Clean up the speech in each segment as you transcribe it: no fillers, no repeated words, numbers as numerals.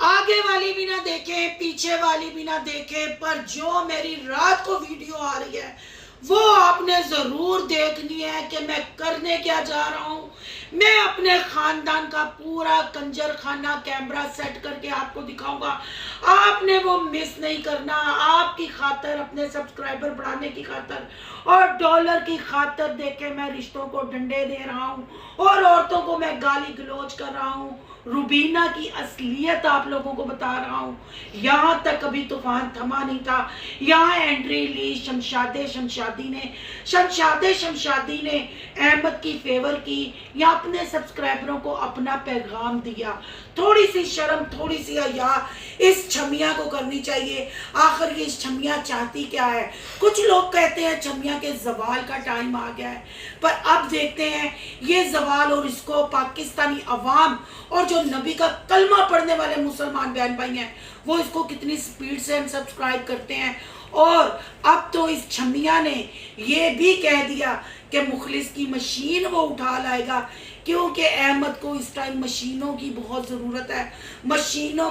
आगे वाली भी ना देखें, पीछे वाली भी ना देखें, पर जो मेरी रात को वीडियो आ रही है वो आपने जरूर देखनी है कि मैं करने क्या जा रहा हूं। मैं अपने खानदान का पूरा कंजर खाना कैमरा सेट करके आपको दिखाऊंगा। आपने वो मिस नहीं करना। आपकी खातर, अपने सब्सक्राइबर बढ़ाने की खातर और डॉलर की खातर देखे मैं रिश्तों को डंडे दे रहा हूं और औरतों को मैं गाली गलौज कर रहा हूं। रुबीना की असलियत आप लोगों को बता रहा हूं। यहां तक कभी तूफान थमा नहीं था। यहाँ एंट्री ली शमशादी ने अहमद की फेवर की या अपने सब्सक्राइबरों को अपना पैगाम दिया। थोड़ी सी शर्म, थोड़ी सी हया इस छमिया को करनी चाहिए। आखिर ये छमिया चाहती क्या है? कुछ लोग कहते हैं छमिया के जवाल का टाइम आ गया है, पर अब देखते हैं ये जवाल और इसको पाकिस्तानी अवाम और जो नबी का कलमा पढ़ने वाले मुसलमान बहन भाई हैं वो इसको कितनी स्पीड से अनसब्सक्राइब करते हैं। और अब तो इस छमिया ने ये भी कह दिया कि मुखलिस की मशीन वो उठा लाएगा, क्योंकि अहमद को इस टाइम मशीनों की बहुत ज़रूरत है। मशीनों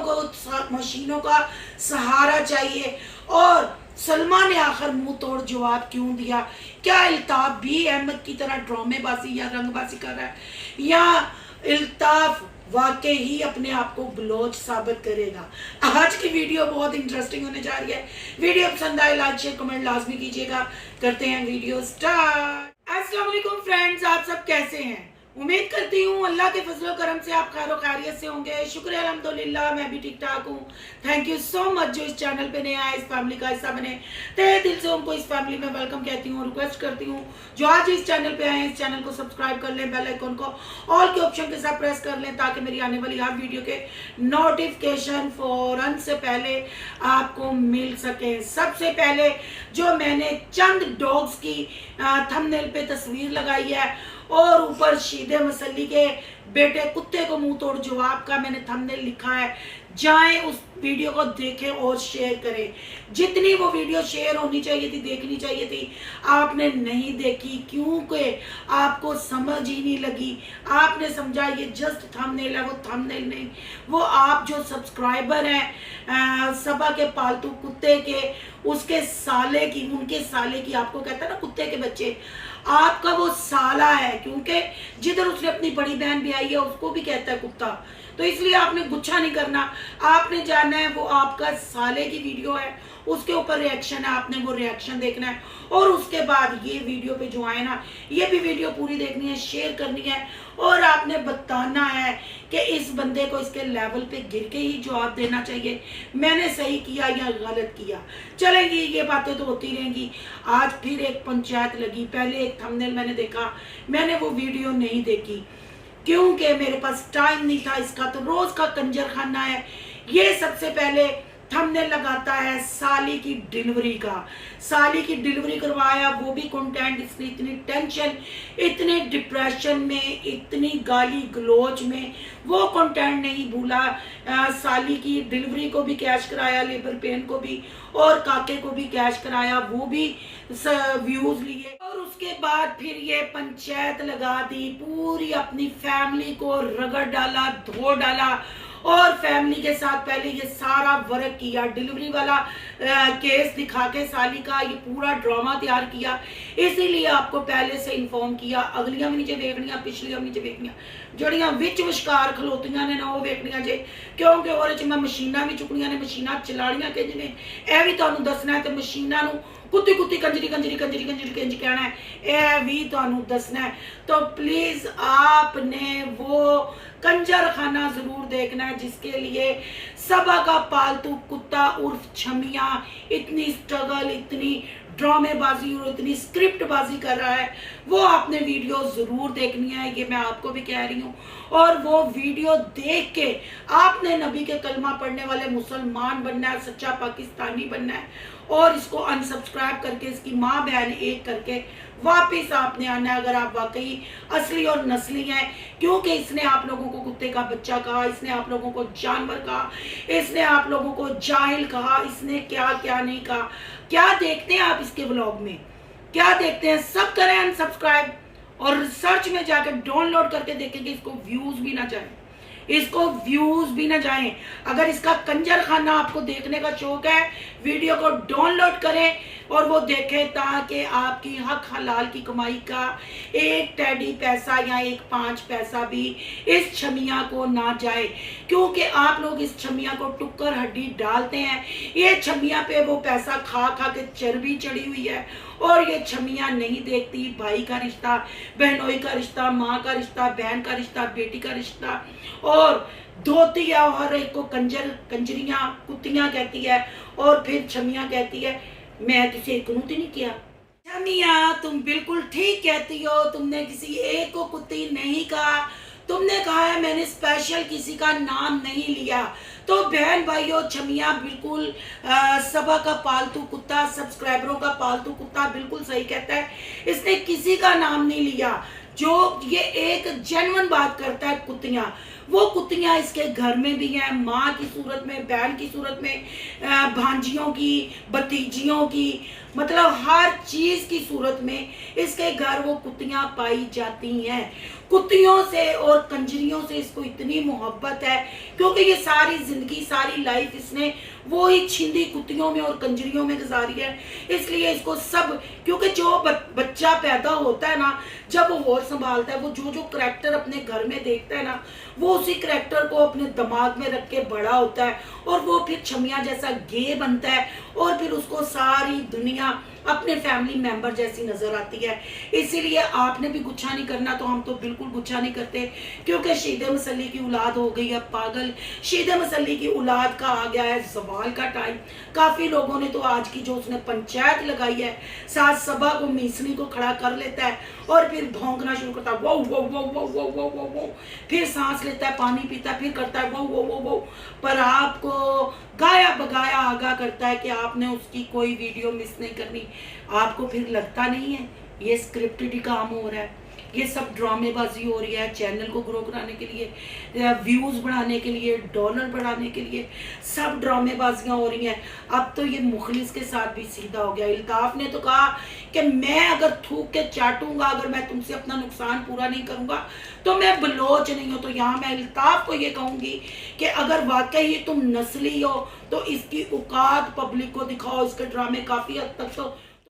का सहारा चाहिए। और सलमा ने आखिर मुंह तोड़ जवाब क्यों दिया? क्या इल्ताफ भी अहमद की तरह ड्रामेबाजी या रंगबाजी कर रहा है, या इल्ताफ वाकई ही अपने आप को बलोच साबित करेगा? आज की वीडियो बहुत इंटरेस्टिंग होने जा रही है। वीडियो पसंद आए लाइक शेयर कमेंट लाजमी कीजिएगा। करते हैं वीडियो स्टार्ट। अस्सलाम वालेकुम फ्रेंड्स, आप सब कैसे हैं? उम्मीद करती हूँ अल्लाह के फजलो करम से आप खैर खैरियत से होंगे। शुक्र अल्हम्दुलिल्लाह मैं भी ठीक ठाक हूँ। थैंक यू सो मच जो इस चैनल पे नया है, इस फैमिली का हिस्सा बने। तहे दिल से उनको इस फैमिली में वेलकम कहती हूँ। रिक्वेस्ट करती हूँ जो आज इस चैनल पे आए इस चैनल को सब्सक्राइब कर लें, बेल आइकन को ऑल के ऑप्शन के साथ प्रेस कर लें ताकि मेरी आने वाली हर वीडियो के नोटिफिकेशन फौरन से पहले आपको मिल सके। सबसे पहले जो मैंने चंद डॉग्स की थंबनेल पे तस्वीर लगाई है और ऊपर शीदे मसल्ली के बेटे कुत्ते को मुंह तोड़ जवाब का मैंने थंबनेल लिखा है, जाएं उस वीडियो को देखें और शेयर करें। जितनी वो वीडियो शेयर होनी चाहिए थी, देखनी चाहिए थी, आपने नहीं देखी क्योंकि आपको समझ ही नहीं लगी। आपने समझा ये जस्ट थंबनेल है, वो थंबनेल नहीं। वो आप जो सब्सक्राइबर हैं सबा के पालतू कुत्ते के, उसके साले की, उनके साले की, आपको कहता है ना कुत्ते के बच्चे, आपका वो साला है, क्योंकि जिधर उसने अपनी बड़ी बहन भी आई है उसको भी कहता है कुत्ता। तो इसलिए आपने गुच्छा नहीं करना, आपने जाना है वो आपका साले की वीडियो है, उसके ऊपर रिएक्शन है, आपने वो रिएक्शन देखना है। और उसके बाद ये वीडियो पे जो आए ना, ये भी वीडियो पूरी देखनी है, शेयर करनी है और आपने बताना है कि इस बंदे को इसके लेवल पे गिर के ही जवाब देना चाहिए, मैंने सही किया या गलत किया। चलेंगी ये बातें तो होती रहेंगी। आज फिर एक पंचायत लगी। पहले एक थंबनेल मैंने देखा, मैंने वो वीडियो नहीं देखी क्योंकि मेरे पास टाइम नहीं था इसका। तो रोज का कंजर खाना है। ये सबसे पहले थंबनेल लगाता है साली की डिलीवरी का। साली की डिलीवरी करवाया, वो भी कंटेंट। इसने इतनी टेंशन, इतने डिप्रेशन में, इतनी गाली गलोच में वो कंटेंट नहीं भूला। साली की डिलीवरी को भी कैश कराया, लेबर पेन को भी और काके को भी कैश कराया, वो भी व्यूज लिए। और उसके बाद फिर ये पंचायत लगा दी, पूरी अपनी फैमिली को रगड़ डाला, धो डाला और फैमिली के साथ पहले ये सारा वर्क किया। डिलीवरी वाला केस दिखा के साली का ये पूरा ड्रामा तैयार किया। इसीलिए आपको पहले से इन्फॉर्म किया। अगलियां भी नीचे देखनिया, पिछलियां भी नीचे देखनिया, जड़ियां विच विशकार खलोतियां ने ना वो देखनिया जे, क्योंकि और मैं मशीनां भी चुकनियां ने, मशीनां चलानियां किंज ने यह भी तुहानूं दसना है। तो मशीनां नूं कुत्ती कुत्ती कंजरी कंजरी कंजरी कंजरी किंज कहना है, यह भी तुहानूं दसना है। तो प्लीज आपने वो कंजर खाना जरूर देखना है जिसके लिए सबा का पालतू कुत्ता उर्फ छमिया इतनी स्ट्रगल, इतनी ड्रामेबाजी और इतनी स्क्रिप्ट बाजी कर रहा है। वो आपने वीडियो जरूर देखनी है, ये मैं आपको भी कह रही हूँ। और वो वीडियो देख के आपने नबी के कलमा पढ़ने वाले मुसलमान बनना है, सच्चा पाकिस्तानी बनना है और इसको अनसब्सक्राइब करके इसकी माँ बहन एक करके वापिस आपने आना है, अगर आप वाकई असली और नस्ली हैं। क्योंकि इसने आप लोगों को कुत्ते का बच्चा कहा, इसने आप लोगों को जानवर कहा, इसने आप लोगों को जाहिल कहा, इसने क्या क्या नहीं कहा। क्या देखते हैं आप इसके व्लॉग में, क्या देखते हैं? सब करें अनसब्सक्राइब और सर्च में जाकर डाउनलोड करके देखेंगे, इसको व्यूज भी ना जाए, इसको व्यूज भी ना जाएं। अगर इसका कंजर खाना आपको देखने का शौक है, वीडियो को डाउनलोड करें और वो देखें, ताकि आपकी हक हलाल की कमाई का एक टेडी पैसा या एक 5 पैसा भी इस छमिया को ना जाए। क्योंकि आप लोग इस छमिया को टुक्कर हड्डी डालते हैं, ये छमिया पे वो पैसा खा खा के चर्बी चढ़ी हुई है, और ये छमिया नहीं देखती भाई का रिश्ता, बहनोई का रिश्ता, माँ का रिश्ता, बहन का रिश्ता, बेटी का रिश्ता, और धोती है और एक को कंजरियां कुत्तियां कहती है, और फिर छमिया कहती है मैं किसी एक ही नहीं किया। छमिया तुम बिल्कुल ठीक कहती हो, तुमने किसी एक को कुत्ती नहीं कहा, तुमने कहा है मैंने स्पेशल किसी का नाम नहीं लिया। तो बहन भाइयों, छमिया बिल्कुल सबा का पालतू कुत्ता, सब्सक्राइबरों का पालतू कुत्ता बिल्कुल सही कहता है, इसने किसी का नाम नहीं लिया। जो ये एक जेन्युइन बात करता है, कुत्तियां, वो कुत्तियां इसके घर में भी हैं, माँ की सूरत में, बहन की सूरत में, भांजियों की, भतीजियों की, मतलब हर चीज की सूरत में इसके घर वो कुत्तियां पाई जाती हैं। कुत्तियों से और कंजरियों से इसको इतनी मोहब्बत है, क्योंकि ये सारी जिंदगी, सारी लाइफ इसने वो ही छिंदी कुत्तियों में और कंजरियों में गुजारी है। इसलिए इसको सब, क्योंकि जो बच्चा पैदा होता है ना, जब वो होश संभालता है, वो जो जो करैक्टर अपने घर में देखता है ना, वो उसी करैक्टर को अपने दिमाग में रख के बड़ा होता है, और वो फिर छमिया जैसा गे बनता है, और फिर उसको सारी दुनिया अपने फैमिली मेंबर जैसी नजर आती है। इसीलिए आपने भी गुच्छा नहीं करना, तो हम तो बिल्कुल गुच्छा नहीं करते, क्योंकि शीदे मसल्ली की औलाद हो गई है पागल। शीदे मसल्ली की औलाद का आ गया है सवाल का टाइम। काफी लोगों ने तो आज की जो उसने पंचायत लगाई है, सास सबा को मीसनी को खड़ा कर लेता है और फिर भौंकना शुरू करता है, वो वो वो वो वो वो वो वो, फिर सांस लेता है, पानी पीता है, फिर करता है वो वो वो वो, पर आपको गाया बगाया आगाह करता है कि आपने उसकी कोई वीडियो मिस नहीं करनी। आपको फिर लगता नहीं है ये स्क्रिप्टेड ही काम हो रहा है, ये सब ड्रामेबाजी हो रही है चैनल को ग्रो कराने के लिए, व्यूज बढ़ाने के लिए, डॉलर बढ़ाने के लिए, सब ड्रामेबाजियां हो रही हैं। अब तो ये मुखलिस के साथ भी सीधा हो गया। इल्ताफ ने तो कहा कि मैं अगर थूक के चाटूंगा, अगर मैं तुमसे अपना नुकसान पूरा नहीं करूंगा तो मैं बलोच नहीं हूं। तो यहाँ मैं इल्ताफ को ये कहूंगी कि अगर वाकई ही तुम नस्ली हो तो इसकी औकात पब्लिक को दिखाओ। इसके ड्रामे काफी हद तक तो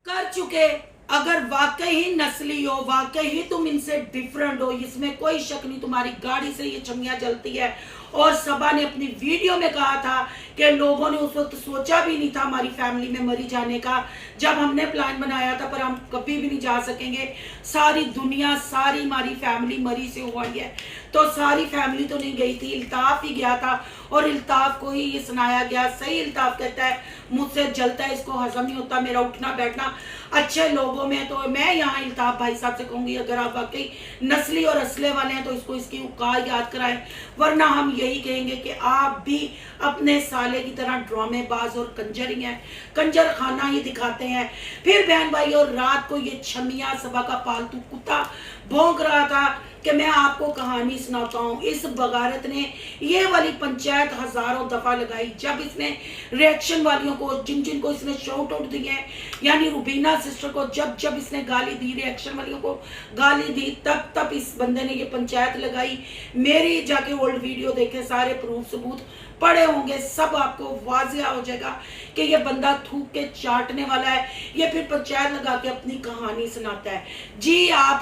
कर चुके। अगर वाकई ही नस्ली हो, वाकई ही तुम इनसे डिफरेंट हो, इसमें कोई शक नहीं, तुम्हारी गाड़ी से ये छमिया जलती है। और सबा ने अपनी वीडियो में कहा था कि लोगों ने उस वक्त सोचा भी नहीं था हमारी फैमिली में मरी जाने का, जब हमने प्लान बनाया था, पर हम कभी भी नहीं जा सकेंगे। सारी दुनिया, सारी हमारी फैमिली मरी से हुई है, तो सारी फैमिली तो नहीं गई थी, इल्ताफ ही गया था, और इल्ताफ को ही ये सुनाया गया। सही इल्ताफ कहता है मुझसे जलता है, इसको हजम नहीं होता मेरा उठना बैठना अच्छे लोगों में। तो मैं यहाँ इल्ताफ भाई साहब से कहूंगी, अगर आप वाकई नस्ली और असले वाले हैं तो इसको इसकी औकात याद कराएं, वरना हम यही कहेंगे कि आप भी अपने साले की तरह ड्रामेबाज और कंजर ही हैं, कंजर खाना ही दिखाते हैं। फिर बहन भाई, और रात को ये छमिया सबा का पालतू कुत्ता भौंक रहा था कि मैं आपको कहानी सुनाता हूँ। इस बगारत ने ये वाली पंचायत हजारों दफा लगाई, जब इसने रिएक्शन वालियों को, जिन जिन को इसने शॉट आउट दिए, यानी रुबीना सिस्टर को जब जब इसने गाली दी, रिएक्शन वालियों को गाली दी, तब तब इस बंदे ने ये पंचायत लगाई। मेरी जाके ओल्ड वीडियो देखे, सारे प्रूफ सबूत पड़े होंगे, सब आपको वाजिया हो जाएगा कि ये बंदा थूक के चाटने वाला है। ये फिर पंचायत लगा के अपनी कहानी सुनाता है। जी आप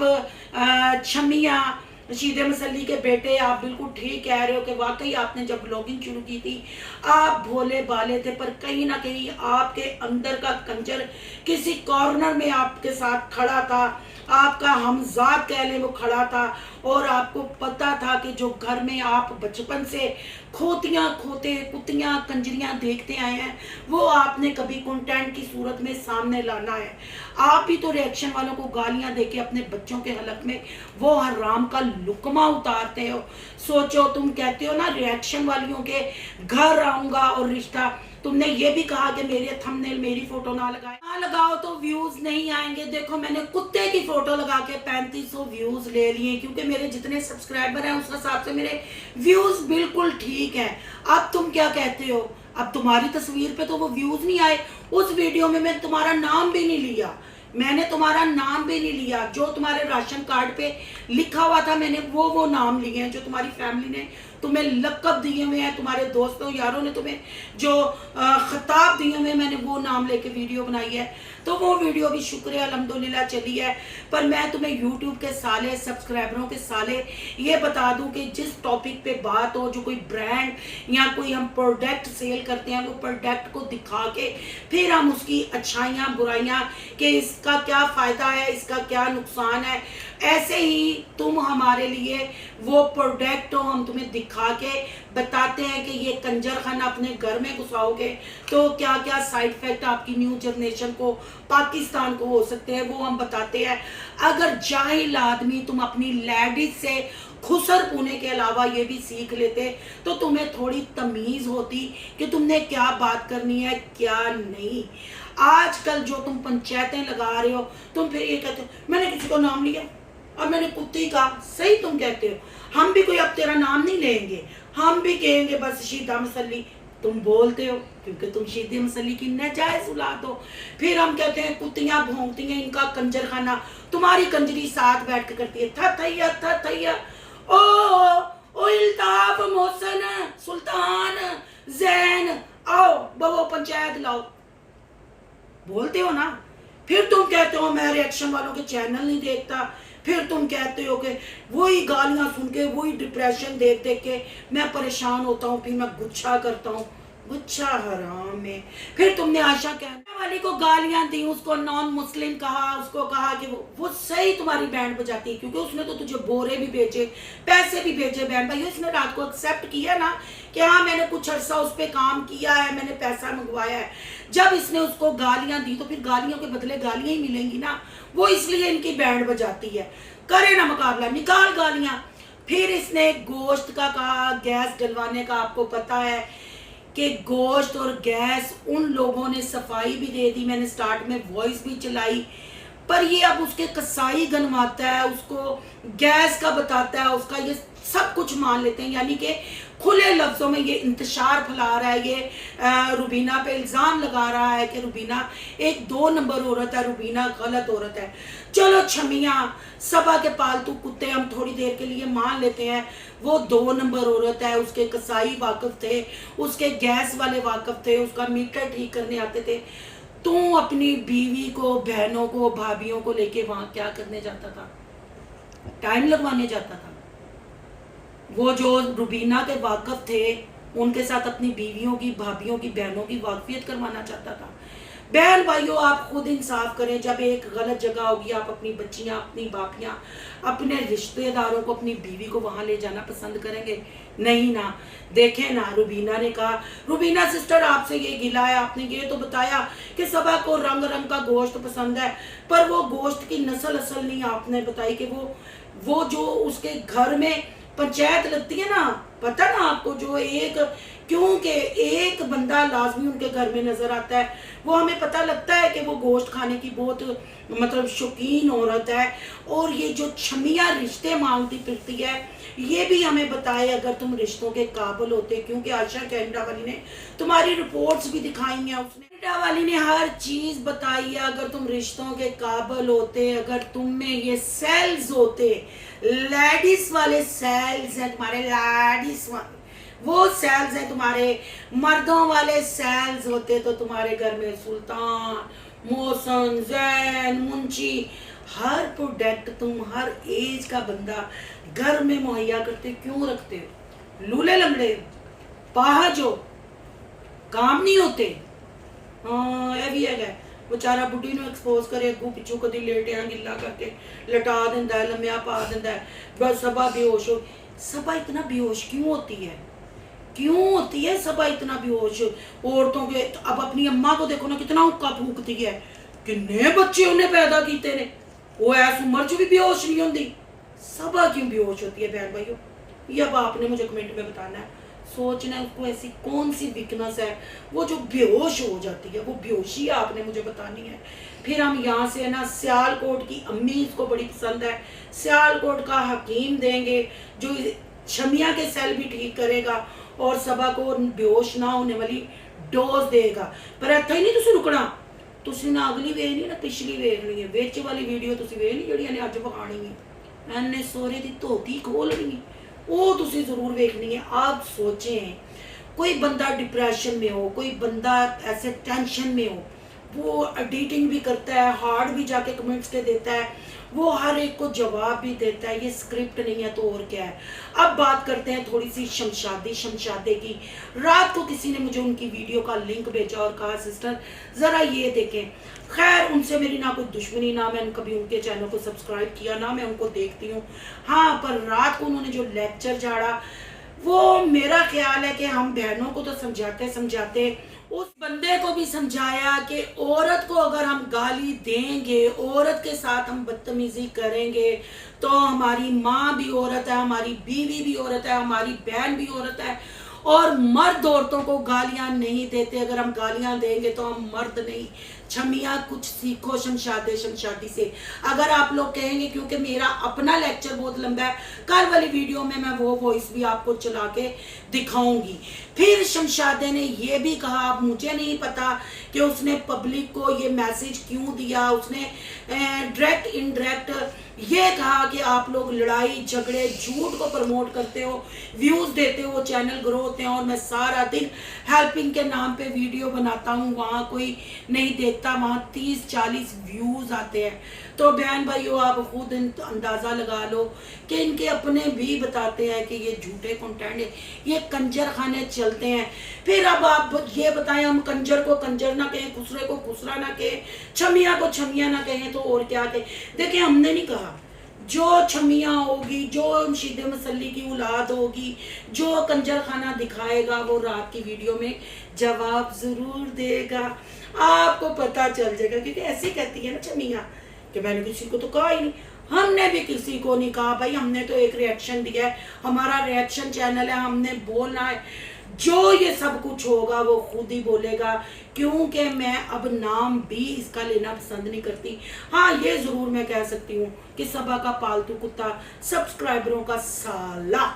छमिया शीदे मसल्ली के बेटे, आप बिल्कुल ठीक कह रहे हो कि वाकई आपने जब ब्लॉगिंग शुरू की थी आप भोले भाले थे, पर कहीं ना कहीं आपके अंदर का कंजर किसी कॉर्नर में आपके साथ खड़ा था, आपका हमजाद कह लें वो खड़ा था, और आपको पता था कि जो घर में आप बचपन से खोतियां खोते कुत्तियां कंजरियां देखते आए हैं, वो आपने कभी कंटेंट की सूरत में सामने लाना है। आप भी तो रिएक्शन वालों को गालियां देके अपने बच्चों के हलक में वो हराम का लुकमा उतारते हो। सोचो, तुम कहते हो ना रिएक्शन वालियों के घर आऊंगा और रिश्ता, तुमने ये भी कहा कि मेरे थंबनेल मेरी फोटो ना लगाओ तो व्यूज नहीं आएंगे। देखो मैंने कुत्ते की फोटो लगा के 3500 व्यूज ले लिए, क्योंकि मेरे जितने सब्सक्राइबर हैं उस हिसाब से मेरे व्यूज बिल्कुल ठीक है। अब तुम क्या कहते हो, अब तुम्हारी तस्वीर पे तो वो व्यूज नहीं आए। उस वीडियो में मैं तुम्हारा नाम भी नहीं लिया, मैंने तुम्हारा नाम भी नहीं लिया। जो तुम्हारे राशन कार्ड पे लिखा हुआ था मैंने वो नाम लिए हैं, जो तुम्हारी फैमिली ने तुम्हें लक़ब दिए हुए हैं, तुम्हारे दोस्तों यारों ने तुम्हें जो खिताब दिए हुए, मैंने वो नाम लेके वीडियो बनाई है। तो वो वीडियो भी शुक्रिया अल्हम्दुलिल्लाह चली है। पर मैं तुम्हें यूट्यूब के साले सब्सक्राइबरों के साले ये बता दूं कि जिस टॉपिक पे बात हो, जो कोई ब्रांड या कोई हम प्रोडक्ट सेल करते हैं, वो प्रोडक्ट को दिखा के फिर हम उसकी अच्छाइयाँ बुराइयाँ कि इसका क्या फ़ायदा है, इसका क्या नुकसान है, ऐसे ही तुम हमारे लिए वो प्रोडक्ट हम तुम्हें दिखा के बताते हैं कि ये कंजर खाना अपने घर में घुसाओगे तो क्या क्या साइड इफेक्ट आपकी न्यू जनरेशन को, पाकिस्तान को हो सकते हैं, वो हम बताते हैं। अगर जाहिल आदमी तुम अपनी लेडीज से खुसर पुने के अलावा ये भी सीख लेते तो तुम्हें थोड़ी तमीज़ होती कि तुमने क्या बात करनी है क्या नहीं। आजकल जो तुम पंचायतें लगा रहे हो, तुम फिर ये कहते हो मैंने किसी को नाम लिया और मैंने कुत्ती का, सही तुम कहते हो, हम भी कोई अब तेरा नाम नहीं लेंगे, हम भी कहेंगे बस शीदा मसली। तुम बोलते हो क्योंकि तुम शीदे मसली की नजायज औलाद हो। फिर हम कहते हैं कुत्तियां भौंकती हैं, इनका कंजर खाना, तुम्हारी कंजरी साथ बैठ के करती है था थैया ओ इल्ताफ मोहसन सुल्तान जैन, आओ बवो पंचायत लाओ, बोलते हो ना। फिर तुम कहते हो मैं रिएक्शन वालों के चैनल नहीं देखता, फिर तुम कहते हो कि वही गालियां सुन के, वही डिप्रेशन देख देख के मैं परेशान होता हूँ, फिर मैं गुच्छा करता हूँ। गुच्छा हराम है। फिर तुमने आशा कहने वाली को गालियां दी, उसको नॉन मुस्लिम कहा, उसको कहा कि वो सही तुम्हारी बैंड बजाती है क्योंकि उसने तो तुझे बोरे भी भेजे, पैसे भी भेजे। बहन भाई उसने रात को एक्सेप्ट किया ना कि हाँ मैंने कुछ अर्सा उस पर काम किया है, मैंने पैसा मंगवाया है। जब इसने उसको गालियां दी तो फिर गालियों के बदले गालियां ही मिलेंगी ना, वो इसलिए इनकी बैंड बजाती है। करे ना मुकाबला, निकाल गालियां। फिर इसने गोश्त का कहा, गैस डलवाने का, आपको पता है कि गोश्त और गैस उन लोगों ने सफाई भी दे दी, मैंने स्टार्ट में वॉइस भी चलाई, पर ये अब उसके कसाई गनवाता है, उसको गैस का बताता है, उसका ये सब कुछ मान लेते हैं। यानी कि खुले लफ्ज़ों में ये इंतशार फैला रहा है, ये रुबीना पे इल्ज़ाम लगा रहा है कि रुबीना एक 2 नंबर औरत है, रुबीना गलत औरत है। चलो छमिया सबा के पालतू कुत्ते हम थोड़ी देर के लिए मान लेते हैं, वो 2 नंबर औरत है, उसके कसाई वाकिफ थे, उसके गैस वाले वाकिफ थे, उसका मीटर ठीक करने आते थे। तू अपनी बीवी को, बहनों को, भाभीियों को लेके वहाँ क्या करने जाता था? टाइम लगवाने जाता था। वो जो रुबीना के वाकिफ थे उनके साथ अपनी बीवियों की, भाभीियों की, बहनों की वाकफियत करवाना चाहता था। बहन भाइयों आप खुद इंसाफ करें, जब एक गलत जगह होगी आप अपनी बच्चियां, अपनी बापियां, अपने रिश्तेदारों को, अपनी बीवी को वहां ले जाना पसंद करेंगे? नहीं ना। देखें ना, रुबीना ने कहा, रुबीना सिस्टर आपसे ये गिला है, आपने ये तो बताया कि सबा को रंग रंग का गोश्त पसंद है, पर वो गोश्त की नस्ल असल नहीं आपने बताई कि वो जो उसके घर में पंचायत लगती है ना, पता ना आपको, जो एक, क्योंकि एक बंदा लाजमी उनके घर में नजर आता है, वो हमें पता लगता है कि वो गोश्त खाने की बहुत मतलब शौकीन औरत है। और ये जो छमिया रिश्ते मांगती फिरती है, ये भी हमें बताए अगर तुम रिश्तों के काबिल होते, क्योंकि आशा कैनेडा वाली ने तुम्हारी रिपोर्ट्स भी दिखाई हैं, उसने कैनेडा वाली ने हर चीज बताई है। अगर तुम रिश्तों के काबिल होते, अगर तुम में ये सेल्स होते, लेडीज वाले सेल्स हैं तुम्हारे, लेडीज वाले वो सेल्स हैं तुम्हारे, मर्दों वाले सेल्स होते तो तुम्हारे घर में सुल्तान, मोहसन, जैन, मुंशी, हर प्रोडक्ट तुम हर एज का बंदा घर में मुहैया करते क्यों रखते हो? लूले लंगड़े पाहज हो, काम नहीं होते। हाँ ये भी है, बेचारा बुढ़ी ਨੂੰ एक्सपोज करे, अगू पिछू कदी लेटिया गिला करके लटा दिंदा है, लम्या पा दिंदा है, बस सबा बेहोश हो। सबा इतना बेहोश क्यों होती है? क्यों होती है सबा इतना बेहोश औरतों के? अब अपनी अम्मा को देखो ना, कितना हुक्का फूकती है, किन्ने बच्चे उन्हें पैदा किए ने, वो ऐस उम्र च भी बेहोश नहीं होती। सबा क्यों बेहोश होती है बहन भाइयों? ये अब आपने मुझे कमेंट में बताना है, सोचना है उसको ऐसी कौन सी वीकनेस है वो जो बेहोश हो जाती है, वो बेहोशी आपने मुझे बतानी है। फिर हम यहाँ से ना सियालकोट की अम्मी, इसको बड़ी पसंद है, सियालकोट का हकीम देंगे जो छमिया के सेल भी ठीक करेगा और सबा को बेहोश ना होने वाली डोज देगा। पर इतना ही नहीं तुसी रुकना, तुसी ना अगली वेखनी ना पिछली वेखनी है, विच वाली वीडियो तुसी वेखनी जिहड़ी इहने अज विखानी है। इन्ने सोहरे दी धोती खोलनी, वो तुसी जरूर देखनी है। आप सोचें, कोई बंदा डिप्रेशन में हो, कोई बंदा ऐसे टेंशन में हो, वो एडिटिंग भी करता है, हार्ड भी जाके कमेंट्स के देता है, वो हर एक को जवाब भी देता है। ये स्क्रिप्ट नहीं है तो और क्या है। अब बात करते हैं थोड़ी सी शमशादे की। रात को किसी ने मुझे उनकी वीडियो का लिंक भेजा और कहा सिस्टर ज़रा ये देखें। खैर उनसे मेरी ना कोई दुश्मनी, ना मैं कभी उनके चैनल को सब्सक्राइब किया, ना मैं उनको देखती हूँ। हाँ, पर रात को उन्होंने जो लेक्चर झाड़ा, वो मेरा ख्याल है कि हम बहनों को तो समझाते उस बंदे को भी समझाया कि औरत को अगर हम गाली देंगे, औरत के साथ हम बदतमीजी करेंगे, तो हमारी माँ भी औरत है, हमारी बीवी भी औरत है, हमारी बहन भी औरत है। और मर्द औरतों को गालियां नहीं देते, अगर हम गालियां देंगे तो हम मर्द नहीं। छमिया कुछ सीखो शमशादी से। अगर आप लोग कहेंगे, क्योंकि मेरा अपना लेक्चर बहुत लंबा है, कल वाली वीडियो में मैं वो वॉइस भी आपको चला के दिखाऊंगी। फिर शमशादे ने ये भी कहा, अब मुझे नहीं पता कि उसने पब्लिक को ये मैसेज क्यों दिया, उसने डायरेक्ट इनडायरेक्ट ये कहा कि आप लोग लड़ाई झगड़े झूठ को प्रमोट करते हो, व्यूज देते हो, चैनल ग्रो होते हैं, और मैं सारा दिन हेल्पिंग के नाम पे वीडियो बनाता हूँ, वहाँ कोई नहीं देखता, वहाँ 30-40 व्यूज आते हैं। तो बहन भाइयों, आप खुद अंदाजा लगा लो कि इनके अपने भी बताते हैं कि ये झूठे कंटेंट है, ये कंजर खाने चलते हैं। फिर अब आप ये बताएं, हम कंजर को कंजर ना कहें, खुसरे को खुसरा ना कहें, छमिया को छमिया ना कहें, तो और क्या कहें। देखिए, हमने नहीं कहा, जो छमिया होगी, जो शीदे मसल्ली की औलाद होगी, जो कंजर खाना दिखाएगा, वो रात की वीडियो में जवाब जरूर देगा, आपको पता चल जाएगा। क्योंकि ऐसे कहती है ना छमिया कि मैंने किसी को तो कहा ही नहीं। हमने भी किसी को नहीं कहा भाई, हमने तो एक रिएक्शन दिया है, हमारा रिएक्शन चैनल है, हमने बोलना है। जो ये सब कुछ होगा वो खुद ही बोलेगा, क्योंकि मैं अब नाम भी इसका लेना पसंद नहीं करती। हाँ, ये जरूर मैं कह सकती हूँ कि सबा का पालतू कुत्ता, सब्सक्राइबरों का साला,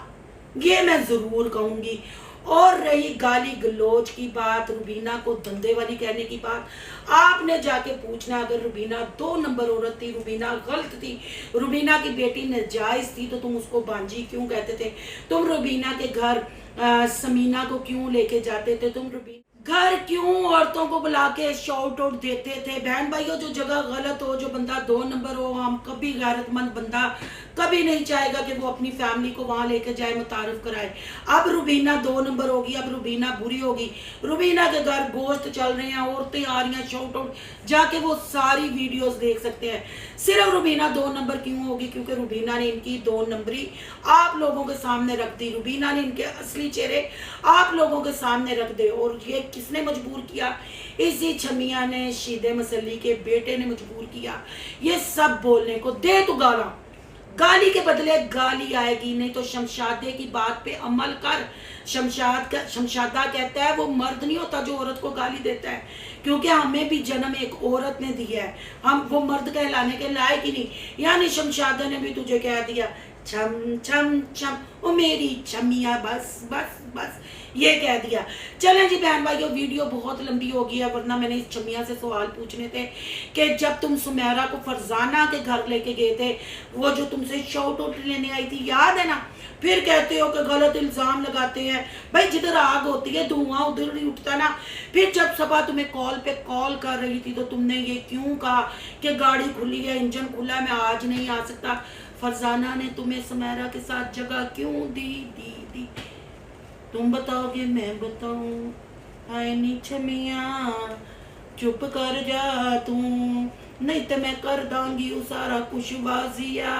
ये मैं जरूर कहूंगी। और रही गाली गलोच की बात, रुबीना को धंधे वाली कहने की बात, आपने जाके पूछना, अगर रुबीना 2 नंबर औरत थी, रुबीना गलत थी, रुबीना की बेटी नाजायज थी, तो तुम उसको बांझी क्यों कहते थे? तुम रुबीना के घर समीना को क्यों लेके जाते थे? तुम रुबीना घर क्यों औरतों को बुला के शाउट आउट देते थे? बहन भाइयों, जो जगह गलत हो, जो बंदा 2 नंबर हो, हम कभी गैरतमंद बंदा कभी नहीं चाहेगा कि वो अपनी फैमिली को वहां लेके जाए, मुतारिफ कराए। अब रुबीना 2 नंबर होगी, अब रुबीना बुरी होगी। रुबीना के घर गोश्त चल रहे हैं, औरतें आ रही हैं, शाउट आउट, जाके वो सारी वीडियोस देख सकते हैं। सिर्फ रुबीना 2 नंबर क्यों होगी? क्योंकि रुबीना ने इनकी 2 नंबरी आप लोगों के सामने रख दी। रुबीना ने इनके असली चेहरे आप लोगों के सामने रख दे। और ये किसने मजबूर किया? इसी छमिया ने, शीदे मसल्ली के बेटे ने मजबूर किया ये सब बोलने को। दे तू गाला, गाली के बदले गाली आएगी, नहीं तो शमशादे की बात पे अमल कर। शमशादा कहता है वो मर्द नहीं होता जो औरत को गाली देता है, क्योंकि हमें भी जन्म एक औरत ने दिया है, हम वो मर्द कहलाने के लायक ही नहीं। यानी शमशादा ने भी तुझे कह दिया छम छम छम, ओ मेरी छमिया, बस बस बस ये कह दिया। चलें जी बहन भाइयों, वीडियो बहुत लंबी हो गई है, वरना मैंने इस छमिया से सवाल पूछने थे कि जब तुम सुमेरा को फरजाना के घर लेके गए थे, वो जो तुमसे शाउट आउट लेने आई थी, याद है ना? फिर कहते हो कि गलत इल्जाम लगाते हैं। भाई, जिधर आग होती है धुआं उधर ही उठता ना। फिर जब सबा तुम्हें कॉल पे कॉल कर रही थी, तो तुमने ये क्यों कहा कि गाड़ी खुली है, इंजन खुला है, मैं आज नहीं आ सकता? फरजाना ने तुम्हें सुमेरा के साथ जगह क्यों दी? तुम बताओगे, मैं बताऊं? हाय नी छमिया, चुप कर जा तू, नहीं तो मैं कर दांगी वो सारा कुछ बाजिया।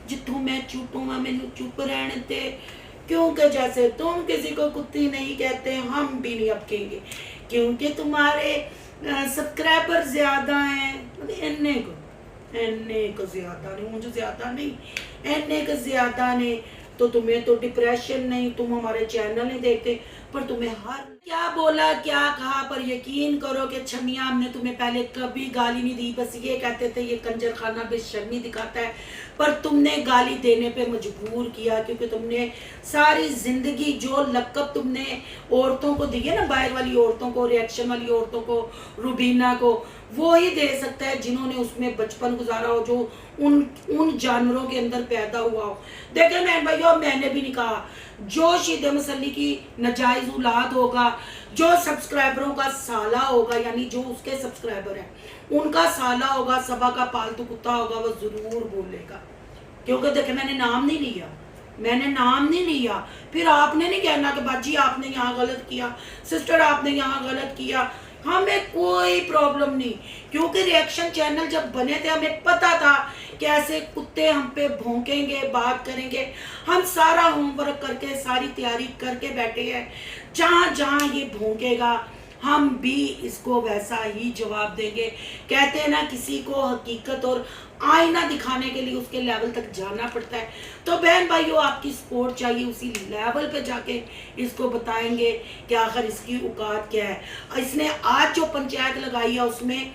जिथों मैं चुप हूँ, मैनू चुप रहने दे, क्योंकि जैसे तुम किसी को कुत्ती नहीं कहते, हम भी नहीं अब कहेंगे, क्योंकि तुम्हारे सब्सक्राइबर ज्यादा हैं। इन्ने को ज्यादा नहीं, मुझे ज्यादा नहीं, इन्ने को ज्यादा ने। तो तुम्हें तो डिप्रेशन नहीं, तुम हमारे चैनल नहीं देखते, पर तुम्हें हर क्या बोला क्या कहा, पर यकीन करो कि छमिया हमने तुम्हें पहले कभी गाली नहीं दी। बस ये कहते थे ये कंजर खाना बेशर्मी दिखाता है, पर तुमने गाली देने पे मजबूर किया, क्योंकि तुमने सारी जिंदगी जो लक़ब तुमने औरतों को दी है ना, बाहर वाली औरतों को, रिएक्शन वाली औरतों को, रुबीना को, वो ही दे सकता है जिन्होंने उसमें बचपन गुजारा हो, जो उन जानवरों के अंदर पैदा हुआ हो। देखें मैं भाइयों, मैंने भी नहीं कहा, जो शीदे मसल्ली की नाजायज औलाद होगा, जो सब्सक्राइबरों का साला होगा, यानी जो उसके सब्सक्राइबर हैं उनका साला होगा, सबा का पालतू कुत्ता होगा, वो जरूर बोलेगा। क्योंकि देखे मैंने नाम नहीं लिया, मैंने नाम नहीं लिया। फिर आपने नहीं कहना कि बाजी आपने यहाँ गलत किया, सिस्टर आपने यहाँ गलत किया। हमें कोई प्रॉब्लम नहीं, क्योंकि रिएक्शन चैनल जब बने थे हमें पता था कैसे कुत्ते हम पे भौंकेंगे, बात करेंगे। हम सारा होमवर्क करके, सारी तैयारी करके बैठे हैं। जहाँ जहाँ ये भौंकेगा हम भी इसको वैसा ही जवाब देंगे। कहते हैं ना, किसी को हकीकत और आईना दिखाने के लिए उसके लेवल तक जाना पड़ता है। तो बहन भाइयों, आपकी सपोर्ट चाहिए, उसी लेवल पे जाके इसको बताएंगे कि आखिर इसकी औकात क्या है। इसने आज जो पंचायत लगाई है उसमें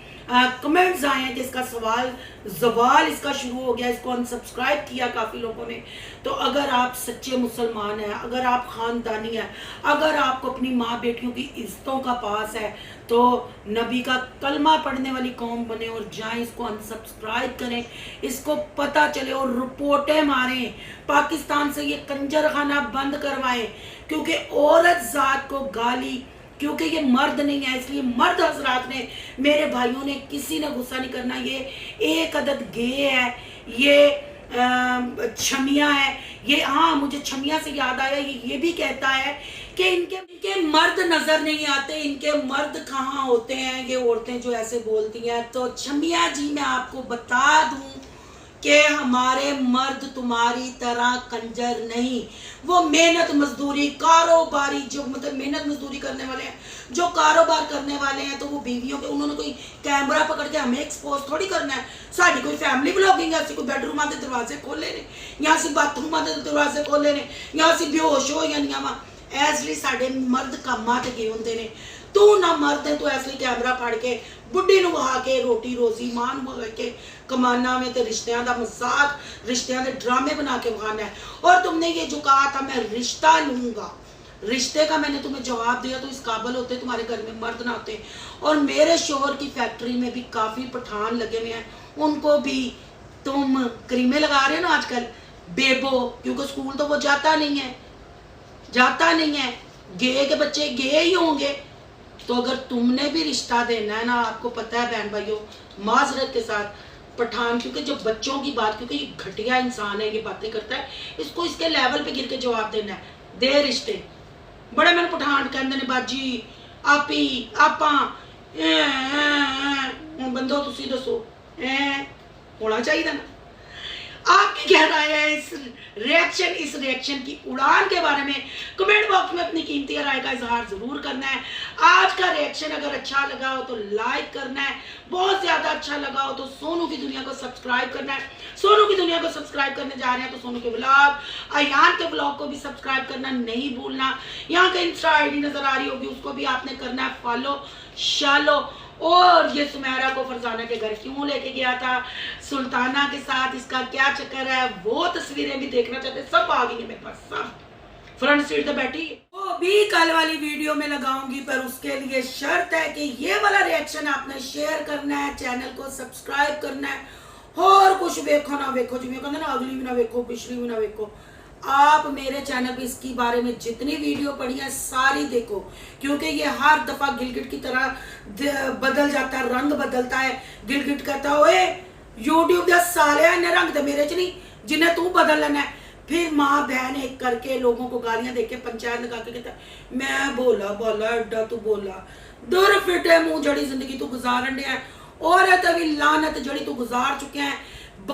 कमेंट्स आए हैं कि इसका सवाल इसका शुरू हो गया, इसको अनसब्सक्राइब किया काफ़ी लोगों ने। तो अगर आप सच्चे मुसलमान हैं, अगर आप ख़ानदानी हैं, अगर आपको अपनी माँ बेटियों की इज्जतों का पास है, तो नबी का कलमा पढ़ने वाली कौम बने और जाएं, इसको अनसब्सक्राइब करें, इसको पता चले और रिपोर्टें मारें, पाकिस्तान से ये कंजरखाना बंद करवाएं। क्योंकि औरत जात को गाली, क्योंकि ये मर्द नहीं है, इसलिए मर्द हजरात ने, मेरे भाइयों ने, किसी ने गुस्सा नहीं करना। ये एक अदद गे है, ये छमिया है, ये हाँ मुझे छमिया से याद आया, ये भी कहता है कि इनके मर्द नजर नहीं आते, इनके मर्द कहाँ होते हैं, ये औरतें जो ऐसे बोलती हैं। तो छमिया जी, मैं आपको बता दूं कि हमारे मर्द तुम्हारी तरह कंजर नहीं। वो मेहनत मजदूरी, कारोबारी, जो मतलब मेहनत मजदूरी करने वाले हैं, जो कारोबार करने वाले हैं, तो वो बीवियों के, उन्होंने कोई कैमरा पकड़ के हमें एक्सपोज थोड़ी करना है। साड़ी कोई फैमिली ब्लॉगिंग है, कोई बेडरूम के दरवाजे खोले ने, यहाँ से बाथरूम के दरवाजे खोले ने, यहाँ से बेहोश हो या नहीं वा, इसलिए साढ़े मर्द कामां ते गए होंदे ने। तू ना मर्द है, तू इसलिए कैमरा फाड़ के बुढ़ी नूं वहा के रोटी रोजी मां नूं वहा के कमाना में, तो रिश्तियां दा मजाक, रिश्तियां दे ड्रामे बना के वहाना है। और तुमने ये जो कहा था मैं रिश्ता लूंगा, रिश्ते का मैंने तुम्हें जवाब दिया, तो इस काबिल होते तुम्हारे घर में मर्द ना होते। और मेरे शोहर की फैक्ट्री में भी काफ़ी पठान लगे हुए हैं, उनको भी तुम करीमे लगा रहे हो ना आजकल, बेबो, क्योंकि स्कूल तो वो जाता नहीं है, गे के बच्चे गे ही होंगे। तो अगर तुमने भी रिश्ता देना है ना, आपको पता है बहन भाइयों, माजरत के साथ पठान, क्योंकि जो बच्चों की बात, क्योंकि ये घटिया इंसान है, ये बातें करता है, इसको इसके लेवल पे गिर के जवाब देना है। दे रिश्ते बड़े मैंने पठान कहते ने, बाजी आपी आपा बंदो तुसी दसो होना चाहिए ना। आपकी क्या राय है इस रिएक्शन की उड़ान के बारे में? कमेंट बॉक्स में अपनी कीमती राय का इजहार जरूर करना है। आज का रिएक्शन अगर अच्छा लगा हो तो लाइक करना है, बहुत ज्यादा अच्छा लगा हो तो सोनू की दुनिया को सब्सक्राइब करना है। सोनू की दुनिया को सब्सक्राइब करने जा रहे हैं तो सोनू के ब्लॉग, अयान के ब्लॉग को भी सब्सक्राइब करना नहीं भूलना। यहाँ का इंस्टा आईडी नजर आ रही होगी, उसको भी आपने करना है फॉलो शालो। और ये सुमेरा को फरजाना के घर क्यों लेके गया था, सुल्ताना के साथ इसका क्या चक्कर है, वो तस्वीरें भी देखना चाहते, सब आ गई है मेरे पास, सब फ्रंट सीट पे बैठी। वो भी कल वाली वीडियो में लगाऊंगी, पर उसके लिए शर्त है कि ये वाला रिएक्शन आपने शेयर करना है, चैनल को सब्सक्राइब करना है, और कुछ वेखो ना वेखो, जो कहते ना अगली भी ना वेखो पिछली भी ना वेखो, आप मेरे चैनल पे इसकी बारे में जितनी वीडियो पड़ी है सारी देखो, क्योंकि ये हर दफा गिलगिट की तरह बदल जाता है, रंग बदलता है। गिलगिट कहता है यूट्यूब के सारे ने रंग तो मेरे च नहीं, जिन्हें तू बदल लेना है। फिर माँ बहन एक करके लोगों को गालियां देके पंचायत लगा के कहता मैं बोला एडा तू बोला, दूर फिटे मुंह जड़ी जिंदगी तू गुजारन दिया है, और तभी लानत जड़ी तू गुजार चुके हैं,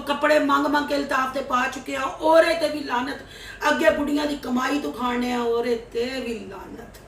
कपड़े मंग मंग के अल्ताफ पा चुके हैं, और भी लानत अगे बुढ़िया की कमाई तो खाने, और भी लानत।